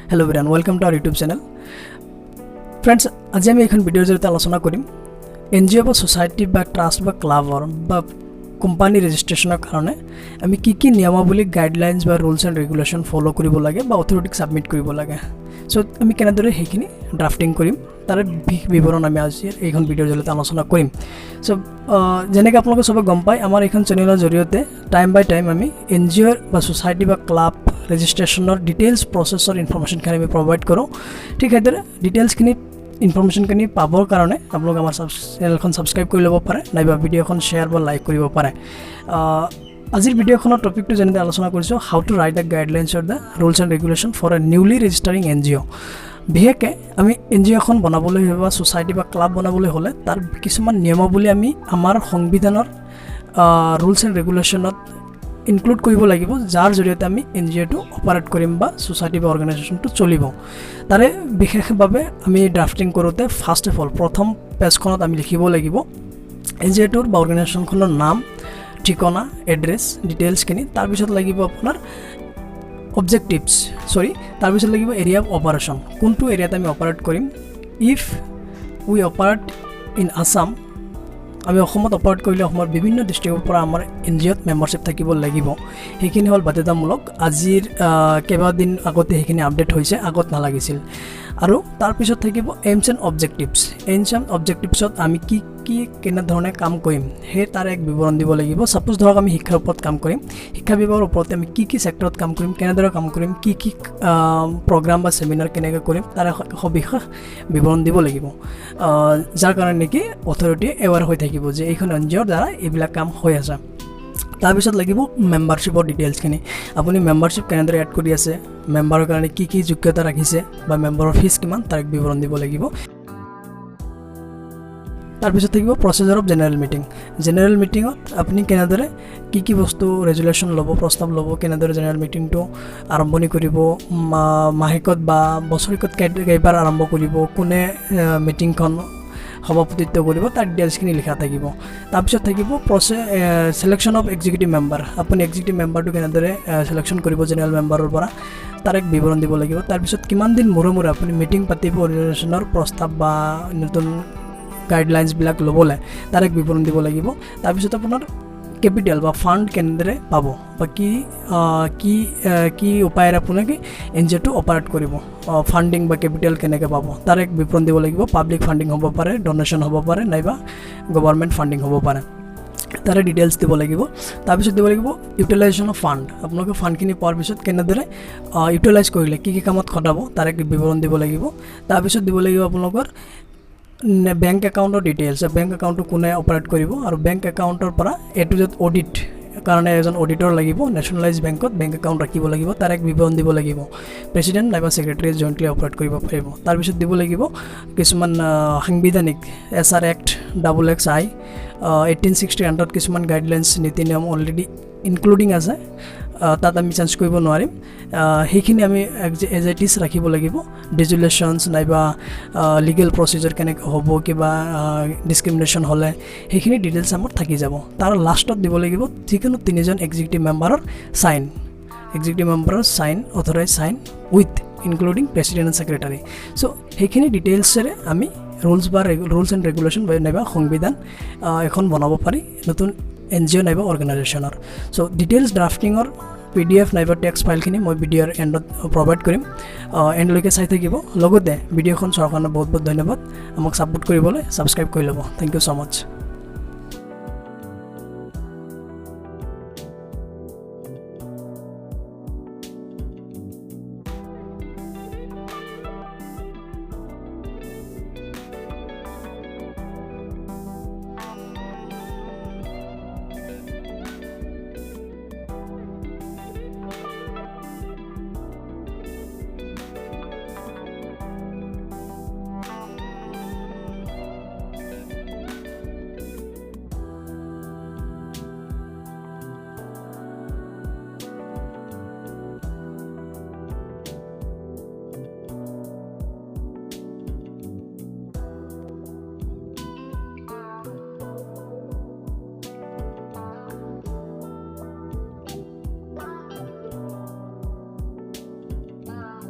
Hello everyone, welcome to our YouTube channel. Friends, আজি আমি এখন ভিডিওৰ জৰিয়তে আলোচনা কৰিম NGO বা সোসাইটি বা ট্ৰাষ্ট বা ক্লাবৰ বা কোম্পানী ৰেজিষ্ট্ৰেচনৰ কাৰণে আমি কি কি নিয়মাৱলী গাইডলাইনছ বা ৰুলছ এণ্ড ৰেগুলেশ্যন ফলো কৰিব লাগে বা অথৰিটিক সাবমিট কৰিব লাগে সো আমি কেনেদৰে হেখিনি ড্ৰাফটিং কৰিম তাৰ বিৱৰণ আমি আজি এইখন ভিডিওৰ জৰিয়তে আলোচনা কৰিম সো যেনেকৈ আপোনালোকে সবে গম পায় আমাৰ এইখন চেনেলৰ জৰিয়তে টাইম বাই টাইম আমি NGO বা সোসাইটি বা ক্লাব ৰেজিষ্ট্ৰেচনৰ ডিটেইলছ প্ৰসেছৰ ইনফৰমেশ্যন খিনি আমি প্ৰভাইড কৰোঁ ঠিক সেইদৰে ডিটেইলছ খিনি ইনফৰমেশ্যন খিনি পাবৰ কাৰণে আপোনালোক আমাৰ চেনেলখন সাবস্ক্ৰাইব কৰি ল'ব পাৰে নাইবা ভিডিওখন শেয়াৰ বা লাইক কৰিব পাৰে আজিৰ ভিডিওখনৰ টপিকটো যেনে আলোচনা কৰিছো how to write the guidelines or the rules and regulation for a newly registering NGO বিহেকে আমি NGO এখন বনাবলৈ বা সোসাইটি বা ক্লাব বনাবলৈ হলে তাৰ কিছুমান নিয়মাৱলী আমি আমাৰ সংবিধানৰ ৰুলছ এণ্ড ৰেগুলেশ্যনত ইনক্লুড কৰিব লাগিব যাৰ জৰিয়তে আমি NGO টো অপাৰেট কৰিম বা সোসাইটি বা অৰ্গানাইজেশ্যনটো চলিব তাৰে বিশেষভাৱে আমি ড্ৰাফটিং কৰোতে ফাৰ্স্ট অফ অল প্ৰথম পেজখনত আমি লিখিব লাগিব NGO টোৰ বা অৰ্গানাইজেশ্যনখনৰ নাম ঠিকনা এড্ৰেছ ডিটেইলছ খিনি তাৰ পিছত লাগিব আপোনাৰ অবজেক্টিভস তাৰ পিছত লাগিব এৰিয়া অফ অপাৰেশ্যন কোনটো এৰিয়াত আমি অপাৰেট কৰিম if we operate in Assam আমি অসমত অপাৰেট কৰিলে অসমৰ বিভিন্ন ডিস্ট্ৰিক্টৰ পৰা আমাৰ NGOত মেম্বাৰশিপ থাকিব লাগিব হেখিনি হল বাধ্যতামূলক আজিৰ কেইবাদিন আগতে হেখিনি আপডেট হৈছে আগত নালাগিছিল আৰু তাৰ পিছত থাকিব এইমছ এণ্ড অবজেক্টিভছত আমি কি কি কেনে ধৰণে কাম কৰিম হে তাৰ এক বিৱৰণ দিব লাগিব সাপোজ ধৰক আমি শিক্ষাৰ ওপৰত কাম কৰিম শিক্ষা বিভাগৰ ওপৰত আমি কি কি সেক্টৰত কাম কৰিম কেনেদৰে কাম কৰিম কি কি প্ৰগ্ৰাম বা সেমিনাৰ কেনেকৈ কৰিম তাৰ সবিশেষ বিৱৰণ দিব লাগিব যাৰ কাৰণে নেকি অথৰিটি এৱাৰ হৈ থাকিব যে এইখন NGOৰ দ্বাৰা এইবিলাক কাম হৈ আছে তাৰ পিছত লাগিব মেম্বাৰশিপৰ ডিটেইলছ খিনি আপুনি মেম্বাৰশিপ কেনেদৰে এড কৰি আছে মেম্বাৰৰ কাৰণে কি কি যোগ্যতা ৰাখিছে বা মেম্বাৰৰ ফিজ কিমান তাৰ এক বিৱৰণ দিব লাগিব তাৰ পিছত থাকিব প্ৰসেছৰ অফ জেনেৰেল মিটিংত আপুনি কেনেদৰে কি কি বস্তু ৰেজুলেশ্যন ল'ব প্ৰস্তাৱ ল'ব কেনেদৰে জেনেৰেল মিটিংটো আৰম্ভণি কৰিব মাহেকত বা বছৰিকত কেইবাৰ আৰম্ভ কৰিব কোনে মিটিংখন সভাপতিত্ব কৰিব তাৰ ডিটেইলছখিনি লিখা থাকিব তাৰ পিছত থাকিব সিলেকশ্যন অফ এক্সিকিউটিভ মেম্বাৰ আপুনি এক্সিকিউটিভ মেম্বাৰটো কেনেদৰে সিলেকশ্যন কৰিব জেনেৰেল মেম্বাৰৰ পৰা তাৰ এক বিৱৰণ দিব লাগিব তাৰ পিছত কিমান দিন মূৰে আপুনি মিটিং পাতিব অৰ্গানাইজেশ্যনৰ প্ৰস্তাৱ বা নতুন গাইডলাইনছ বিলাক ল'বলৈ তাৰ এক বিৱৰণ দিব লাগিব তাৰ পিছত আপোনাৰ কেপিটেল বা ফান্ড কেনেদৰে পাব বা কি উপায়েৰে আপোনালোকে NGO টো অপাৰেট কৰিব ফান্ডিং বা কেপিটেল কেনেকৈ পাব তাৰ এক বিৱৰণ দিব লাগিব পাব্লিক ফান্ডিং হ'ব পাৰে ডোনেশ্যন হ'ব পাৰে নাইবা গভৰ্ণমেণ্ট ফান্ডিং হ'ব পাৰে তাৰে ডিটেইলছ দিব লাগিব তাৰ পিছত দিব লাগিব ইউটিলাইজেশ্যন অফ ফান্ড আপোনালোকে ফান্ডখিনি পোৱাৰ পিছত কেনেদৰে ইউটিলাইজ কৰিলে কি কামত খটাব তাৰ এক বিৱৰণ দিব লাগিব তাৰ পিছত দিব লাগিব আপোনালোকৰ বেংক একাউণ্টৰ ডিটেইলছ বেংক একাউণ্টটো কোনে অপাৰেট কৰিব আৰু বেংক একাউণ্টৰ পৰা এ টু জেড অডিট কাৰণে এজন অডিটৰ লাগিব নেশ্যনেলাইজ বেংকত বেংক একাউণ্ট ৰাখিব লাগিব তাৰ এক বিৱৰণ দিব লাগিব প্ৰেচিডেণ্ট নাইবা ছেক্ৰেটাৰী জইণ্টলি অপাৰেট কৰিব পাৰিব তাৰপিছত দিব লাগিব কিছুমান সাংবিধানিক SR Act XXI 1860 আণ্ডাৰত কিছুমান গাইডলাইনছ নীতি নিয়ম অলৰেডি ইনক্লুডিং আছে তাত আমি চেঞ্জ কৰিব নোৱাৰিম হেখিনি আমি এজ ইট ইজ ৰাখিব লাগিব ডিজুলেশ্যনছ নাইবা লিগেল প্ৰচিজাৰ কেনেকৈ হ'ব কিবা ডিছক্ৰিমিনেশ্যন হ'লে হেখিনি ডিটেইলছ আমাৰ থাকি যাব তাৰ লাষ্টত দিব লাগিব যিকোনো তিনিজন এক্সিকিউটিভ মেম্বাৰৰ sign authorize sign with including president and secretary so' সেইখিনি ডিটেইলছেৰে আমি ৰুলছ এণ্ড ৰেগুলেশ্যন নাইবা সংবিধান এখন বনাব পাৰি নতুন NGO নাইবা অৰ্গানাইজেশ্যনৰ চ' ডিটেইলছ ড্ৰাফটিঙৰ PDF নাইবা টেক্সট ফাইলখিনি মই ভিডিঅ'ৰ এণ্ডত প্ৰভাইড কৰিম এণ্ডলৈকে চাই থাকিব লগতে ভিডিঅ'খন চোৱাৰ কাৰণে বহুত বহুত ধন্যবাদ আমাক ছাপোৰ্ট কৰিবলৈ ছাবস্ক্ৰাইব কৰি ল'ব থেংক ইউ ছ' মাছ